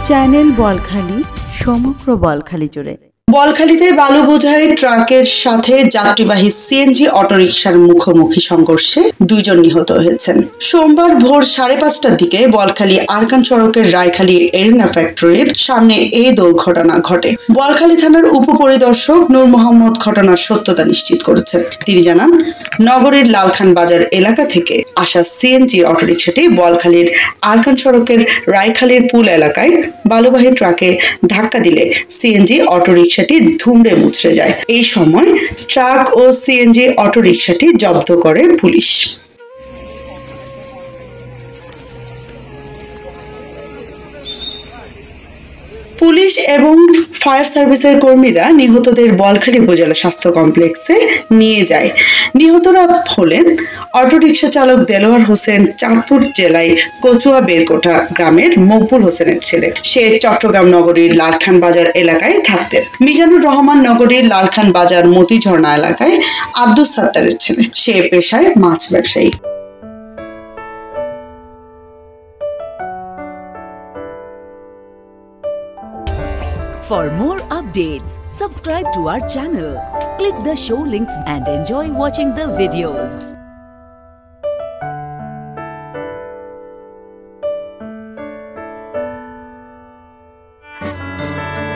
Channel Balkhali সমগ্র বলখালি জুড়ে। বলখালীতে বালু বোঝাই ট্রাকের সাথে যাত্রীবাহী সিএনজি অটোরিকশার মুখোমুখি সংঘর্ষে 2 জন নিহত হয়েছেন। সোমবার ভোর 5:30টার দিকে বলখালী আরকান সড়কের রায়খালী এরিনা ফ্যাক্টরির সামনে এই দুর্ঘটনা ঘটে। বলখালী থানার উপপরিদর্শক নূর মোহাম্মদ ঘটনার সত্যতা নিশ্চিত করেছেন। তিনি জানান, নগরীর লালখান বাজার এলাকা থেকে আসা সিএনজি অটোরিকশাটি বলখালীর আরকান সড়কের রায়খালীর পুল এলাকায় বালুবাহী ট্রাকে ধাক্কা দিলে সিএনজি অটোরিকশাটি ধুমড়ে মুচড়ে যায়। এই সময় ট্রাক ও সিএনজি অটোরিকশাটি জব্দ করে পুলিশ। পুলিশ এবং ফায়ার সার্ভিসের কর্মীরা নিহতদের বলখালী উপজেলা স্বাস্থ্য কমপ্লেক্সে নিয়ে যায়। নিহতরা হলেন অটোরিকশা চালক দেলোয়ার হোসেন, চাঁদপুর জেলায় কচুয়া বেরকোঠা গ্রামের মকবুল হোসেনের ছেলে। সে চট্টগ্রাম নগরীর লালখান বাজার এলাকায় থাকতেন। মিজানুর রহমান নগরীর লালখান বাজার মতিঝর্ণা এলাকায় আব্দুস সাত্তারের ছেলে। সে পেশায় মাছ ব্যবসায়ী। For more updates, subscribe to our channel, click the show links and enjoy watching the videos.